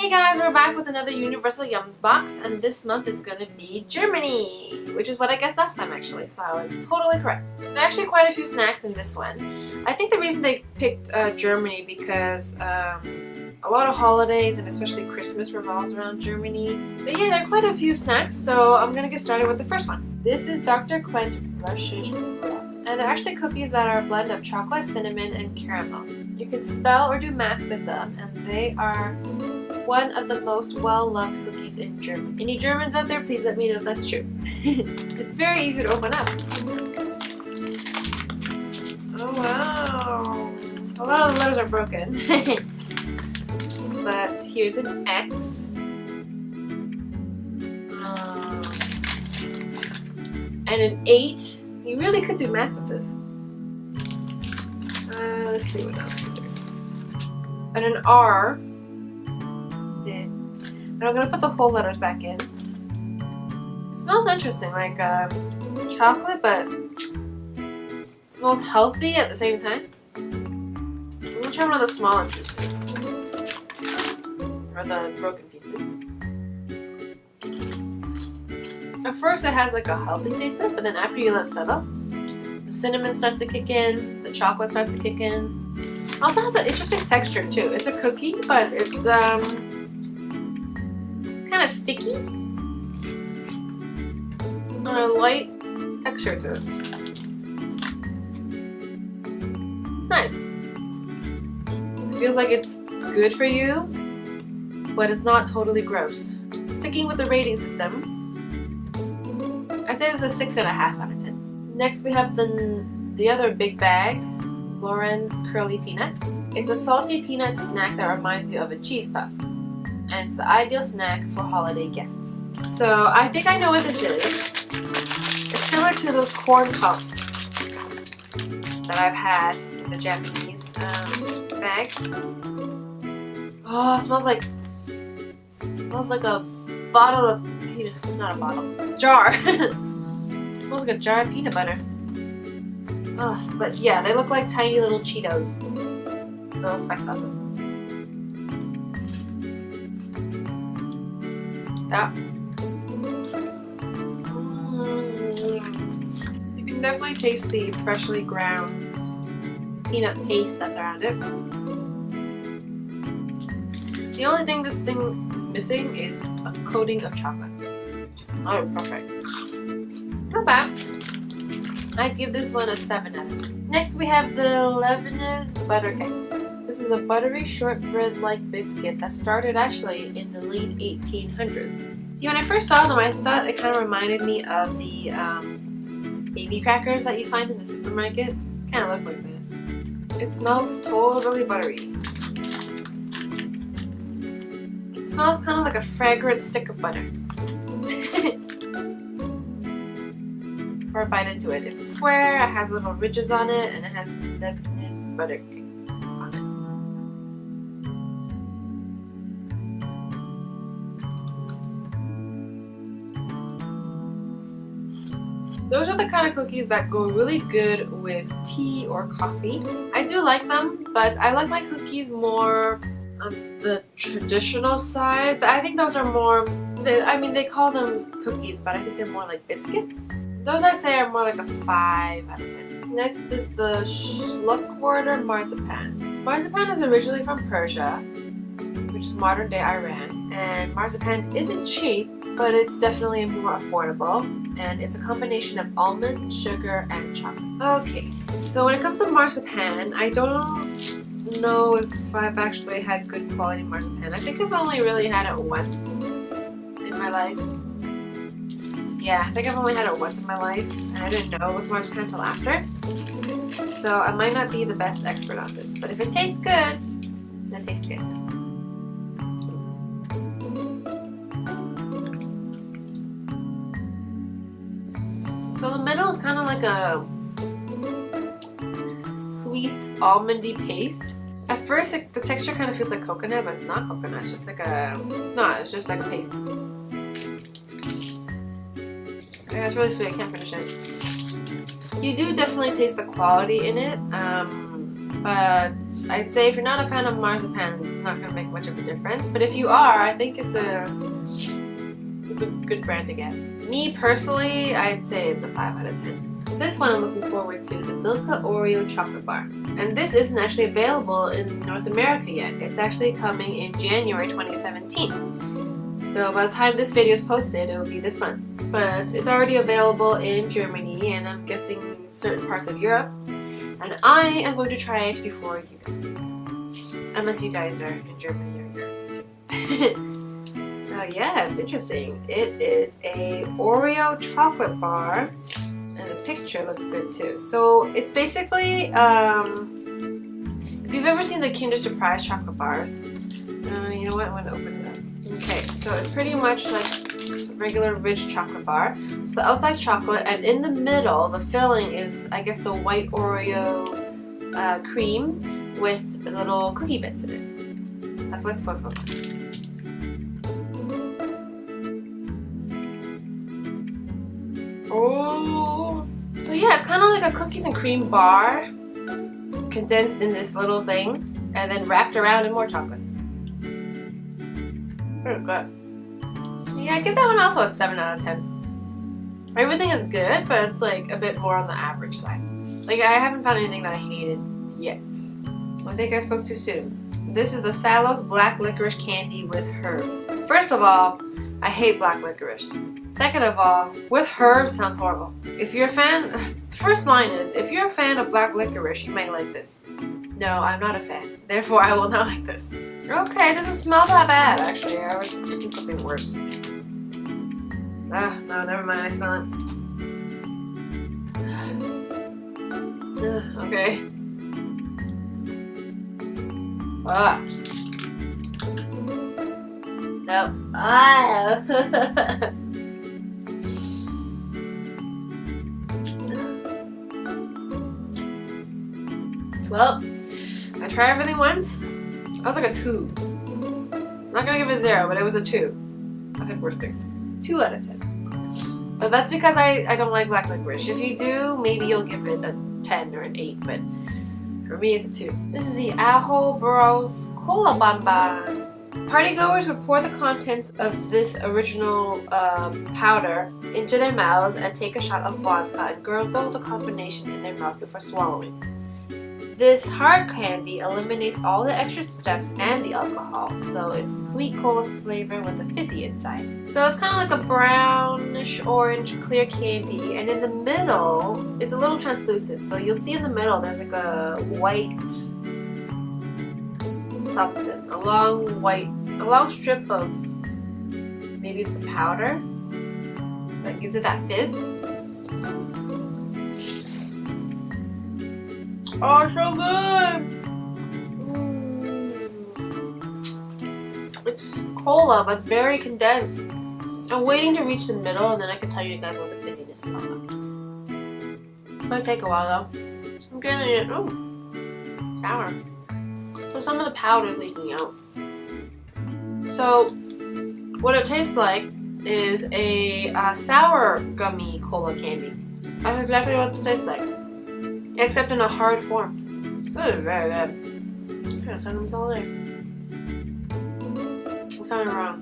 Hey guys, we're back with another Universal Yums box, and this month it's gonna be Germany, which is what I guessed last time actually, so I was totally correct. There are actually quite a few snacks in this one. I think the reason they picked Germany because a lot of holidays and especially Christmas revolves around Germany. But yeah, there are quite a few snacks, so I'm gonna get started with the first one. This is Dr. Quendt Russisch Brot, and they're actually cookies that are a blend of chocolate, cinnamon, and caramel. You can spell or do math with them, and they are one of the most well-loved cookies in Germany. Any Germans out there, please let me know if that's true. It's very easy to open up. Oh wow! A lot of the letters are broken. But here's an X. And an H. You really could do math with this. Let's see what else we do. And an R. And I'm gonna put the whole letters back in. It smells interesting, like chocolate, but it smells healthy at the same time. I'm gonna try one of the smaller pieces, or the broken pieces. At first, it has like a healthy taste to it, but then after you let it settle, the cinnamon starts to kick in, the chocolate starts to kick in. It also has an interesting texture too. It's a cookie, but it's kind of sticky. A light texture to it. It's nice. It feels like it's good for you, but it's not totally gross. Sticking with the rating system, I say it's a 6.5 out of 10. Next we have the other big bag, Lorenz curly peanuts. It's a salty peanut snack that reminds you of a cheese puff. And it's the ideal snack for holiday guests. So I think I know what this is. It's similar to those corn puffs that I've had in the Japanese bag. Oh, it smells like a bottle of peanut, not a bottle, jar. It smells like a jar of peanut butter. Oh, but yeah, they look like tiny little Cheetos. Little specks on them. Yeah. You can definitely taste the freshly ground peanut paste that's around it. The only thing this thing is missing is a coating of chocolate. Oh, perfect. Not bad. I'd give this one a 7 out of 10. Next we have the Leibniz Butterkeks. This is a buttery shortbread-like biscuit that started actually in the late 1800s. See, when I first saw them, I thought it kind of reminded me of the baby crackers that you find in the supermarket. Kind of looks like that. It smells totally buttery. It smells kind of like a fragrant stick of butter. Before I bite into it, it's square, it has little ridges on it, and it has Leibniz Butterkeks on it. Those are the kind of cookies that go really good with tea or coffee. I do like them, but I like my cookies more on the traditional side. I think those are more, they call them cookies, but I think they're more like biscuits. Those I'd say are more like a 5 out of 10. Next is the Schluckwerder Marzipan. Marzipan is originally from Persia, which is modern day Iran, and marzipan isn't cheap, but it's definitely more affordable, and it's a combination of almond, sugar, and chocolate. Okay, so when it comes to marzipan, I don't know if I've actually had good quality marzipan. I think I've only really had it once in my life. Yeah, I think I've only had it once in my life, and I didn't know it was marzipan until after. So I might not be the best expert on this, but if it tastes good, then it tastes good. So the middle is kind of like a sweet almondy paste. At first, the texture kind of feels like coconut, but it's not coconut. It's just like it's just like a paste. Yeah, it's really sweet. I can't finish it. You do definitely taste the quality in it. But I'd say if you're not a fan of marzipan, it's not going to make much of a difference. But if you are, I think it's a good brand to get. Me personally, I'd say it's a 5 out of 10. This one I'm looking forward to, the Milka Oreo chocolate bar. And this isn't actually available in North America yet. It's actually coming in January 2017. So by the time this video is posted, it will be this month. But it's already available in Germany and I'm guessing certain parts of Europe. And I am going to try it before you guys do. Unless you guys are in Germany or Europe. So yeah, it's interesting. It is a Oreo chocolate bar. And the picture looks good too. So it's basically, if you've ever seen the Kinder Surprise chocolate bars, you know what, I'm going to open it up. Okay, so it's pretty much like a regular rich chocolate bar. So the outside's chocolate, and in the middle, the filling is, I guess, the white Oreo cream with little cookie bits in it. That's what it's supposed to look like. Oh, so yeah, it's kind of like a cookies and cream bar condensed in this little thing and then wrapped around in more chocolate. Pretty good. Yeah, I give that one also a 7 out of 10. Everything is good, but it's like a bit more on the average side. Like, I haven't found anything that I hated yet. I think I spoke too soon. This is the Sallos black licorice candy with herbs. First of all, I hate black licorice. Second of all, with herbs sounds horrible. If you're a fan, first line is, if you're a fan of black licorice, you might like this. No, I'm not a fan. Therefore, I will not like this. Okay, it doesn't smell that bad, actually. I was expecting something worse. Ah, no, never mind, I smell it. Okay. Ah. No. Ah. Well, I tried everything once. I was like a 2. I'm not gonna give it a 0, but it was a 2. I've had worse things. 2 out of 10. But that's because I don't like black licorice. If you do, maybe you'll give it a 10 or an 8, but for me it's a 2. This is the Ahoj-Brause Cola Bonbon. Partygoers would pour the contents of this original powder into their mouths and take a shot of vodka and gurgle the combination in their mouth before swallowing. This hard candy eliminates all the extra steps and the alcohol, so it's a sweet cola flavor with a fizzy inside. So it's kind of like a brownish orange clear candy, and in the middle, it's a little translucent. So you'll see in the middle there's like a white something, a long strip of maybe the powder that gives it that fizz. Oh, so good! It's cola, but it's very condensed. I'm waiting to reach the middle, and then I can tell you guys what the fizziness is about. Might take a while though. I'm getting it. Oh, sour. So some of the powder is leaking out. So what it tastes like is a sour gummy cola candy. That's exactly what it tastes like. Except in a hard form. This is very good. I'm trying to sound this all there. It sounded wrong.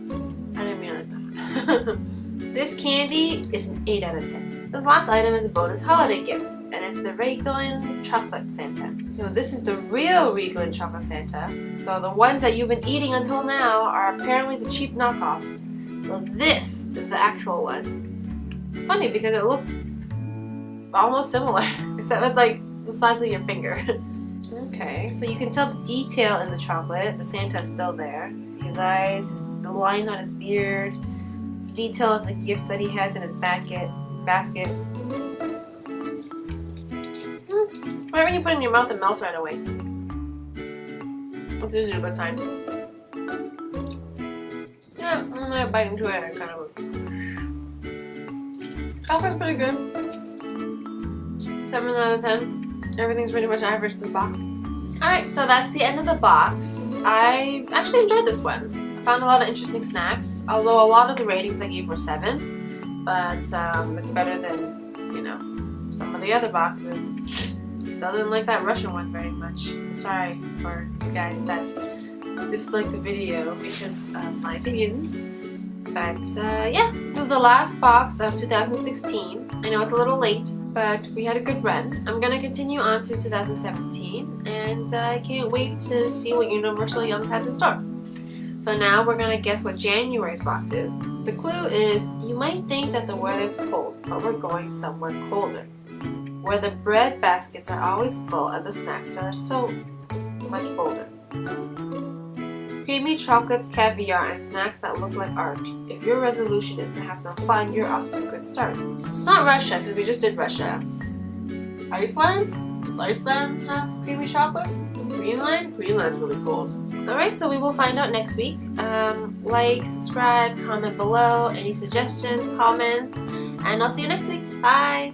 I didn't mean it like that. This candy is an 8 out of 10. This last item is a bonus holiday gift, and it's the Riegelein chocolate Santa. So this is the real Riegelein chocolate Santa. So the ones that you've been eating until now are apparently the cheap knockoffs. So this is the actual one. It's funny because it looks almost similar, except it's like the size of your finger. Okay, so you can tell the detail in the chocolate. The Santa's still there. You see his eyes, the lines on his beard, the detail of the gifts that he has in his basket. Right when you put it in your mouth, it melts right away. That's usually a good sign. Yeah, I'm gonna bite into it and kind of. Chocolate's pretty good. 7 out of 10. Everything's pretty much average in this box. Alright, so that's the end of the box. I actually enjoyed this one. I found a lot of interesting snacks, although a lot of the ratings I gave were 7. But it's better than, you know, some of the other boxes. Still didn't like that Russian one very much. Sorry for you guys that disliked the video because of my opinions. But yeah, this is the last box of 2016. I know it's a little late, but we had a good run. I'm gonna continue on to 2017, and I can't wait to see what Universal YUMS has in store. So now we're gonna guess what January's box is. The clue is, you might think that the weather's cold, but we're going somewhere colder, where the bread baskets are always full and the snacks are so much bolder. Creamy chocolates, caviar, and snacks that look like art. If your resolution is to have some fun, you're off to a good start. It's not Russia, because we just did Russia. Iceland? Does Iceland have creamy chocolates? Greenland? Greenland's really cold. Alright, so we will find out next week. Like, subscribe, comment below, any suggestions, comments, and I'll see you next week. Bye!